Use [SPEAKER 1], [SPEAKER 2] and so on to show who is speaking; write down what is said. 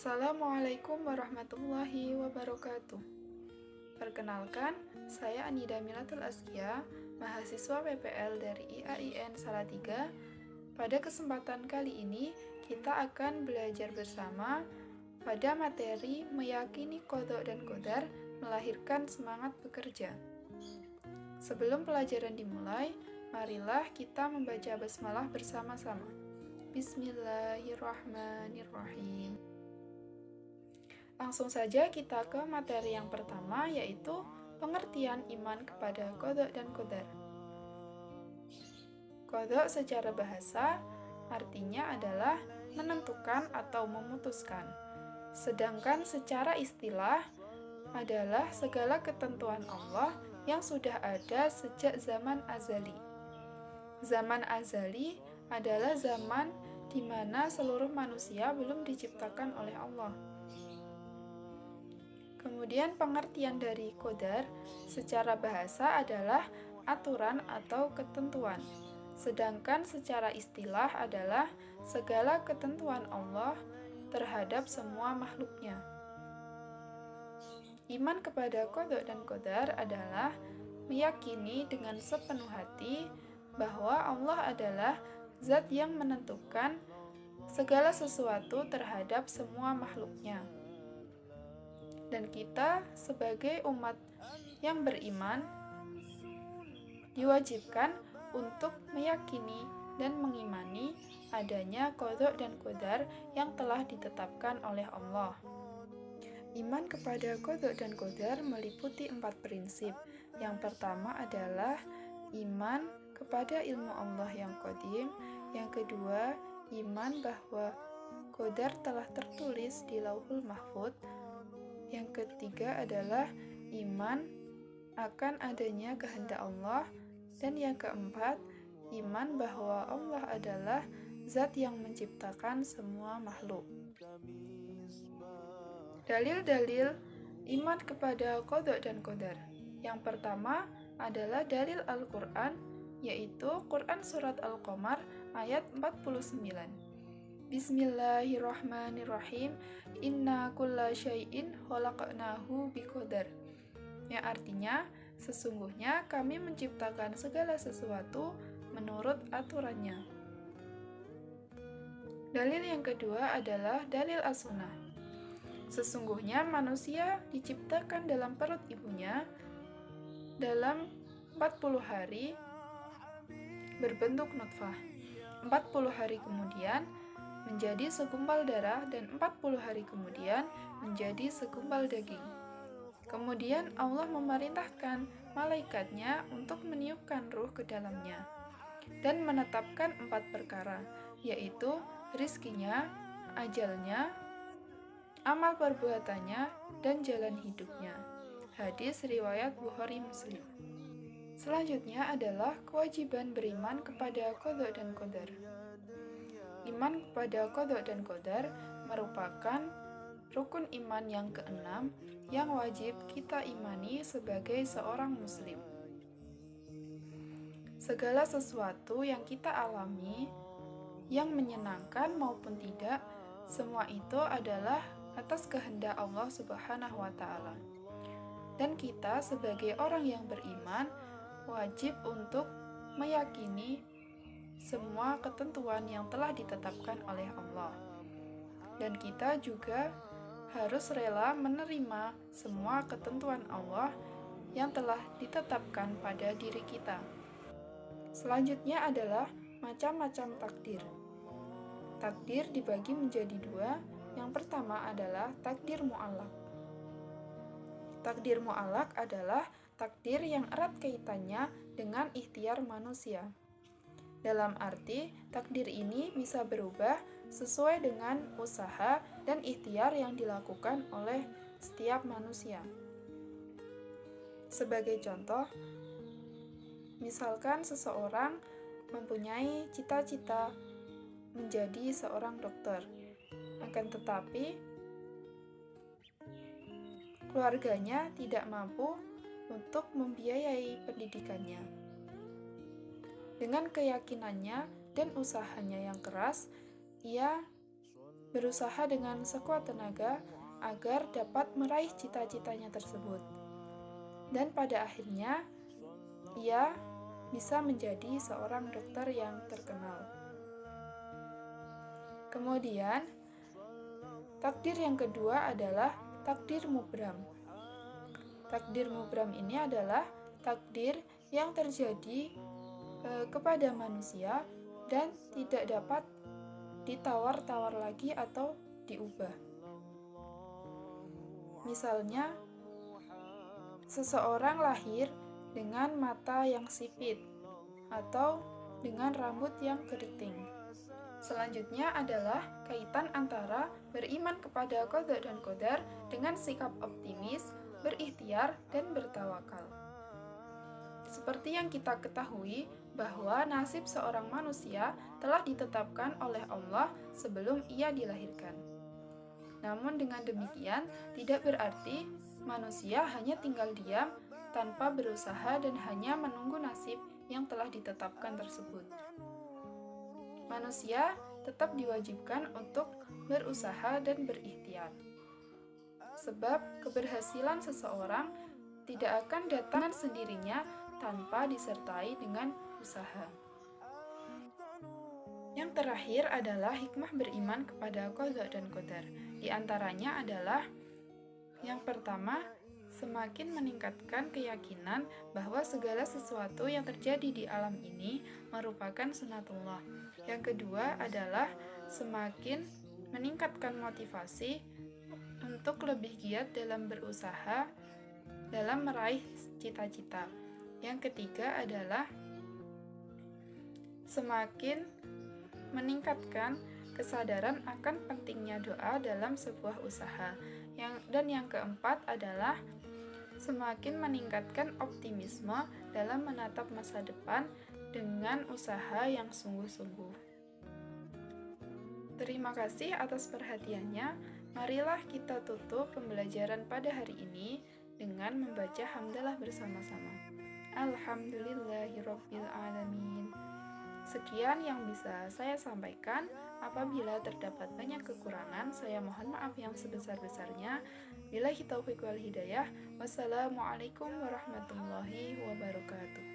[SPEAKER 1] Assalamualaikum warahmatullahi wabarakatuh. Perkenalkan, saya Anida Milatul Askia, mahasiswa PPL dari IAIN Salatiga. Pada kesempatan kali ini, kita akan belajar bersama pada materi meyakini qadha dan qadar melahirkan semangat bekerja. Sebelum pelajaran dimulai, marilah kita membaca basmalah bersama-sama. Bismillahirrahmanirrahim. Langsung saja kita ke materi yang pertama, yaitu pengertian iman kepada qadha dan qadar. Qadha secara bahasa artinya adalah menentukan atau memutuskan. Sedangkan secara istilah adalah segala ketentuan Allah yang sudah ada sejak zaman azali. Zaman azali adalah zaman di mana seluruh manusia belum diciptakan oleh Allah. Kemudian pengertian dari qadar secara bahasa adalah aturan atau ketentuan. Sedangkan secara istilah adalah segala ketentuan Allah terhadap semua makhluknya. Iman kepada qadha dan qadar adalah meyakini dengan sepenuh hati bahwa Allah adalah zat yang menentukan segala sesuatu terhadap semua makhluknya. Dan kita sebagai umat yang beriman diwajibkan untuk meyakini dan mengimani adanya qadha dan qadar yang telah ditetapkan oleh Allah. Iman kepada qadha dan qadar meliputi 4 prinsip. Yang pertama adalah iman kepada ilmu Allah yang qadim. Yang kedua, iman bahwa qadar telah tertulis di Lauhul Mahfuz. Yang ketiga adalah iman akan adanya kehendak Allah. Dan yang keempat, iman bahwa Allah adalah zat yang menciptakan semua makhluk. Dalil-dalil iman kepada qadha dan qadar. Yang pertama adalah dalil Al-Quran, yaitu Quran Surat Al-Qamar ayat 49. Bismillahirrahmanirrahim. Inna kulla syai'in khalaqnahu biqadar. Yang artinya, sesungguhnya kami menciptakan segala sesuatu menurut aturannya. Dalil yang kedua adalah dalil as-sunnah. Sesungguhnya manusia diciptakan dalam perut ibunya dalam 40 hari berbentuk nutfah. 40 hari kemudian menjadi segumpal darah dan 40 hari kemudian menjadi segumpal daging. Kemudian Allah memerintahkan malaikatnya untuk meniupkan ruh ke dalamnya dan menetapkan 4 perkara, yaitu rizkinya, ajalnya, amal perbuatannya, dan jalan hidupnya. Hadis riwayat Bukhari Muslim. Selanjutnya adalah kewajiban beriman kepada qadha dan qadar. Iman kepada qadha dan qadar merupakan rukun iman yang keenam yang wajib kita imani sebagai seorang muslim. Segala sesuatu yang kita alami, yang menyenangkan maupun tidak, semua itu adalah atas kehendak Allah Subhanahu wa Ta'ala. Dan kita sebagai orang yang beriman wajib untuk meyakini semua ketentuan yang telah ditetapkan oleh Allah. Dan kita juga harus rela menerima semua ketentuan Allah yang telah ditetapkan pada diri kita. Selanjutnya adalah macam-macam takdir. Takdir dibagi menjadi 2. Yang pertama adalah takdir mu'allaq. Takdir mu'allaq adalah takdir yang erat kaitannya dengan ikhtiar manusia. Dalam arti, takdir ini bisa berubah sesuai dengan usaha dan ikhtiar yang dilakukan oleh setiap manusia. Sebagai contoh, misalkan seseorang mempunyai cita-cita menjadi seorang dokter, akan tetapi keluarganya tidak mampu untuk membiayai pendidikannya. Dengan keyakinannya dan usahanya yang keras, ia berusaha dengan sekuat tenaga agar dapat meraih cita-citanya tersebut. Dan pada akhirnya, ia bisa menjadi seorang dokter yang terkenal. Kemudian, takdir yang kedua adalah takdir mubram. Takdir mubram ini adalah takdir yang terjadi kepada manusia dan tidak dapat ditawar-tawar lagi atau diubah. Misalnya, seseorang lahir dengan mata yang sipit atau dengan rambut yang keriting. Selanjutnya adalah kaitan antara beriman kepada qada dan qadar dengan sikap optimis, berikhtiar, dan bertawakal. Seperti yang kita ketahui bahwa nasib seorang manusia telah ditetapkan oleh Allah sebelum ia dilahirkan. Namun dengan demikian tidak berarti manusia hanya tinggal diam tanpa berusaha dan hanya menunggu nasib yang telah ditetapkan tersebut. Manusia tetap diwajibkan untuk berusaha dan berikhtiar. Sebab keberhasilan seseorang tidak akan datang sendirinya tanpa disertai dengan usaha. Yang terakhir adalah hikmah beriman kepada qada dan qadar. Di antaranya adalah yang pertama, semakin meningkatkan keyakinan bahwa segala sesuatu yang terjadi di alam ini merupakan sunatullah. Yang kedua adalah semakin meningkatkan motivasi untuk lebih giat dalam berusaha dalam meraih cita-cita. Yang ketiga adalah semakin meningkatkan kesadaran akan pentingnya doa dalam sebuah usaha. Dan yang keempat adalah semakin meningkatkan optimisme dalam menatap masa depan dengan usaha yang sungguh-sungguh. Terima kasih atas perhatiannya. Marilah kita tutup pembelajaran pada hari ini dengan membaca hamdalah bersama-sama. Alhamdulillahirabbil alamin. Sekian yang bisa saya sampaikan. Apabila terdapat banyak kekurangan, saya mohon maaf yang sebesar-besarnya. Billahi taufiq wal hidayah. Wassalamualaikum warahmatullahi wabarakatuh.